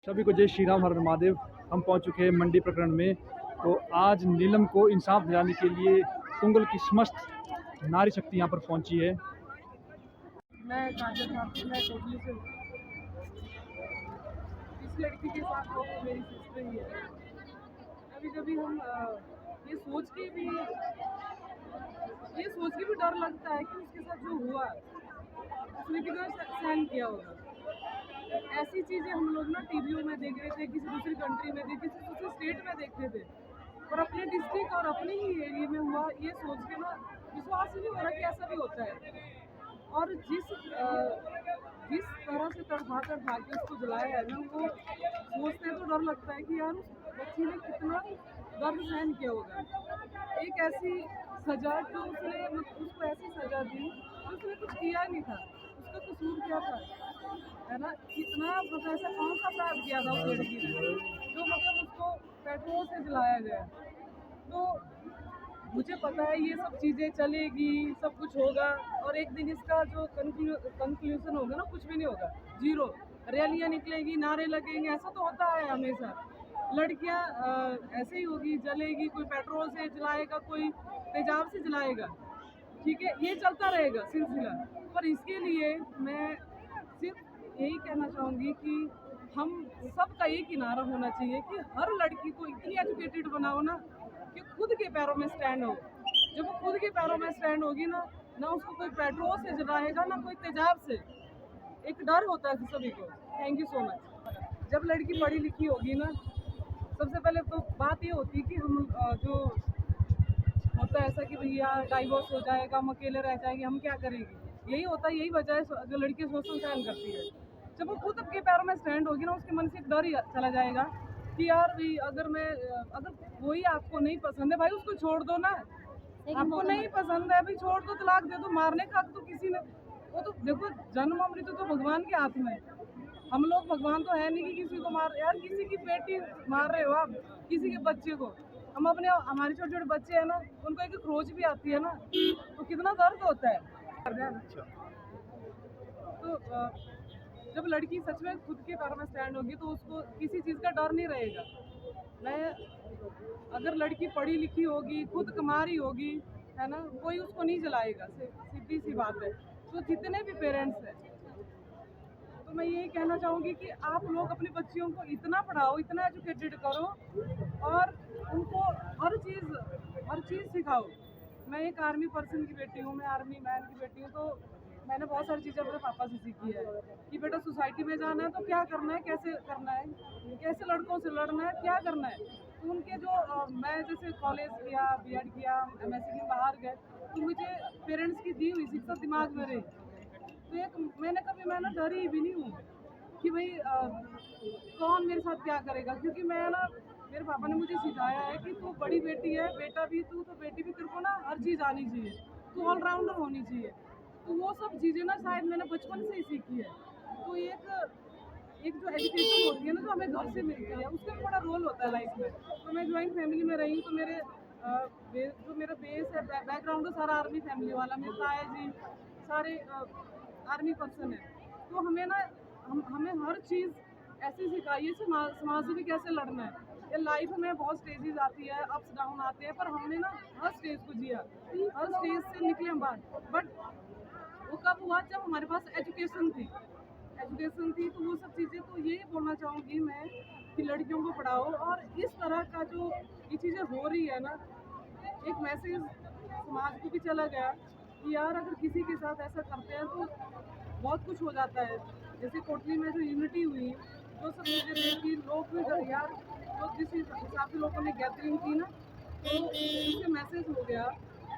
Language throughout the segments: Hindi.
सभी को जय श्री राम, हर हर महादेव। हम पहुंच चुके हैं मंडी प्रकरण में। तो आज नीलम को इंसाफ दिलाने के लिए कुंगल की समस्त नारी शक्ति यहाँ पर पहुंची है। मैं काजल ठाकुर, मैं कोटली से हूँ। इस लड़की के साथ वो मेरी सिस्टर ही है। कभी कभी हम ये सोच के भी डर लगता है कि उसके साथ जो हुआ उसने कितना सहन किया होगा। ऐसी चीज़ें हम लोग ना टीवियों में देख रहे थे, किसी दूसरी कंट्री में किसी दूसरे स्टेट में देखते थे, और अपने डिस्ट्रिक्ट और अपने ही एरिया में हुआ ये सोच के ना विश्वास ही नहीं हो रहा कि ऐसा भी होता है। और जिस तरह से तड़पा के उसको जलाया है ना, वो सोचते तो डर लगता है कि यार उस बच्ची ने कितना दर्द सहन किया होगा। एक ऐसी सजा जो उसको ऐसी सजा दी जो उसने कुछ किया नहीं था, उसका कसूर क्या था, है ना। कितना मतलब ऐसा कौन सा अपराध किया था उस लड़की ने जो मतलब उसको पेट्रोल से जलाया गया। तो मुझे पता है ये सब चीज़ें चलेगी, सब कुछ होगा, और एक दिन इसका जो कंक्लूजन होगा ना, कुछ भी नहीं होगा, जीरो। रैलियाँ निकलेगी, नारे लगेंगे, ऐसा तो होता है हमेशा। लड़कियां ऐसे ही होगी, जलेगी, कोई पेट्रोल से जलाएगा, कोई तेजाब से जलाएगा, ठीक है, ये चलता रहेगा सिलसिला। पर इसके लिए मैं सिर्फ यही कहना चाहूँगी कि हम सबका ये किनारा होना चाहिए कि हर लड़की को इतनी एजुकेटेड बनाओ ना कि खुद के पैरों में स्टैंड हो। जब वो खुद के पैरों में स्टैंड होगी ना, ना उसको कोई पेट्रोल से जलाएगा, ना कोई तेजाब से। एक डर होता है सभी को। Thank you so much. जब लड़की पढ़ी लिखी होगी ना, सबसे पहले तो बात ये होती है कि हम जो होता है ऐसा कि भैया डाइवोर्स हो जाएगा, हम अकेले रह जाएंगे, हम क्या करेंगे, यही होता है, यही वजह है जो लड़की शोषण सहन करती है। जब वो खुद अपने पैरों में स्टैंड होगी ना, उसके मन से एक डर ही चला जाएगा कि यार भाई अगर कोई आपको नहीं पसंद है भाई उसको छोड़ दो ना। आपको नहीं पसंद है भाई छोड़ दो, तलाक दे दो। मारने का तो किसी ने, वो तो देखो जन्म अमृत तो भगवान के हाथ में। हम लोग भगवान तो है नहीं कि किसी को मार, यार किसी की बेटी मार रहे हो आप, किसी के बच्चे को। हम अपने हमारे छोटे छोटे बच्चे हैं ना, उनको एक खरोच भी आती है ना, तो कितना दर्द होता है। तो जब लड़की सच में खुद के पैरों में स्टैंड होगी तो उसको किसी चीज़ का डर नहीं रहेगा। मैं अगर लड़की पढ़ी लिखी होगी, खुद कमा रही होगी, है ना, कोई उसको नहीं जलाएगा, सीधी सी बात है। तो जितने भी पेरेंट्स हैं, तो मैं यही कहना चाहूँगी कि आप लोग अपनी बच्चियों को इतना पढ़ाओ, इतना एजुकेटेड करो, और उनको हर चीज़ सिखाओ। मैं एक आर्मी पर्सन की बेटी हूँ, मैं आर्मी मैन की बेटी हूँ, तो मैंने बहुत सारी चीज़ें अपने पापा से सीखी है कि बेटा सोसाइटी में जाना है तो क्या करना है, कैसे करना है, कैसे लड़कों से लड़ना है, क्या करना है। तो उनके जो मैं जैसे कॉलेज किया, बीएड किया, एमएससी के बाहर गए, तो मुझे पेरेंट्स की दी हुई शिक्षा दिमाग में रही। तो एक मैं ना डरी भी नहीं हूँ कि भाई कौन मेरे साथ क्या करेगा, क्योंकि मैं ना, मेरे पापा ने मुझे सिखाया है कि तू बड़ी बेटी है, बेटा भी तू, तो बेटी भी, तेरे को ना हर चीज़ आनी चाहिए, तू ऑलराउंडर होनी चाहिए। तो वो सब चीज़ें ना शायद मैंने बचपन से ही सीखी है। तो एक जो एजुकेशन होती है ना, जो हमें घर से मिलती है, उसका भी बड़ा रोल होता है लाइफ में। तो मैं ज्वाइंट फैमिली में रही, तो जो मेरा बेस है, बैकग्राउंड है सारा आर्मी फैमिली वाला। मेरे ताया जी सारे आर्मी पर्सन है। तो हमें ना हमें हर चीज़ ऐसे सिखाई है, समाज से भी कैसे लड़ना है। ये लाइफ में बहुत स्टेजेस आती है, अप्स डाउन आते हैं, पर हमने ना हर स्टेज को जिया, हर स्टेज से निकले हम बाहर। बट वो कब हुआ, जब हमारे पास एजुकेशन थी। तो वो सब चीज़ें, तो यही बोलना चाहूँगी मैं कि लड़कियों को पढ़ाओ। और इस तरह का जो ये चीज़ें हो रही है ना, एक मैसेज समाज को भी चला गया कि यार अगर किसी के साथ ऐसा करते हैं तो बहुत कुछ हो जाता है। जैसे कोटली में जो यूनिटी हुई, जो सब चीज़ें देखी, लोग भी यार जो जिस हिसाब से लोगों ने गैदरिंग की ना, तो उससे मैसेज हो गया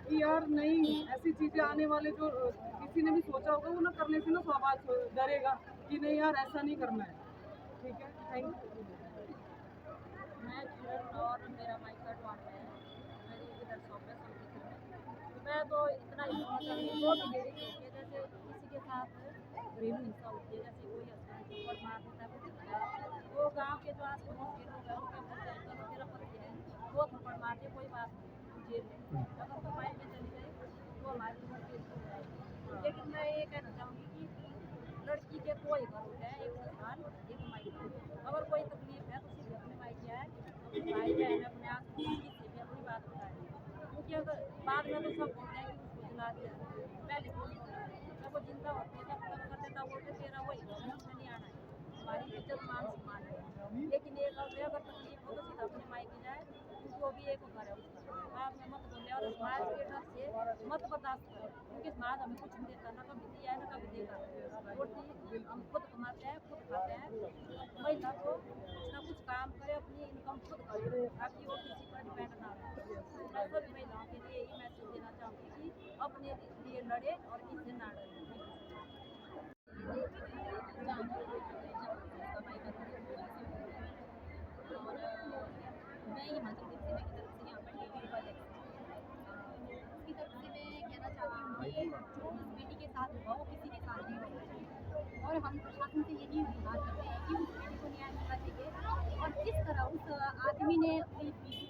कि यार नहीं, ऐसी चीज़ें आने वाले जो किसी ने भी सोचा होगा वो ना करने से ना स्वाभाविक डरेगा कि नहीं यार ऐसा नहीं करना है। ठीक है, थैंक यू। मैं किरण और मेरा माइका डॉन है। मेरी इधर शॉप है समस्तीपुर में। मैं तो इतना ही बोलना चाहूँगी, जो भी लेडीज होती है, जैसे किसी के साथ घरेलू हिंसा होती है, जैसे कोई हस्बैंड चप्पड़ मार देता है कुछ होता है, तो गाँव के जो आस पड़ोस के लोग हैं वो क्या बोलते हैं, चलो तेरा पति है, दो थप्पड़ मार दे, कोई बात नहीं, तू जेल में, अगर तो माइक में चली गई तो हमारी उम्र केस हो जाएगी। लेकिन मैं ये कहना चाहूँगी कि लड़की के दो ही घर होते हैं, एक ससुराल, एक मायका। अगर कोई तकलीफ है तो सिर्फ अपने मायके आए, अपने भाई बहन अपने आस पड़ोस से भी अपनी बात बताए, क्योंकि अगर बाद में तो सब बोलते हैं कि उसको जला दिया, पहले कौन बोला, जब वो जिंदा होते हैं जब तब कर देता बोलते तेरा वही होगा, उसमें नहीं आना है, हमारी इज्जत मान सम्मान है। लेकिन ये करते हैं, अगर तकलीफ हो तो सीधा अपने मायके जाए, क्योंकि वो भी एक घर है उसका, बाद में मत बोले और समाज के डर से मत बर्दाश्त करें, क्योंकि समाज हमें कुछ नहीं देता, ना कभी दिया है ना कभी देगा, रोटी हम खुद कमाते हैं खुद खाते हैं। महिला को कुछ ना कुछ काम करे, अपनी इनकम खुद करे, ताकि वो किसी पर डिपेंड ना रहे। मैं सभी महिलाओं के लिए यही मैसेज देना चाहूँगी कि अपने लिए लड़े और किसी ना डरे। और मैं हिमाचल दिवसेना की तरफ से यहाँ पर टीवी प्रोजेक्ट उसकी तरफ से मैं कहना चाहती हूँ कि जो उस बेटी के साथ हुआ वो किसी के साथ नहीं होना चाहिए, और हम प्रशासन से यही गुहार करते हैं कि उस बेटी को न्याय मिलना चाहिए। और जिस तरह उस आदमी ने अपनी बीवी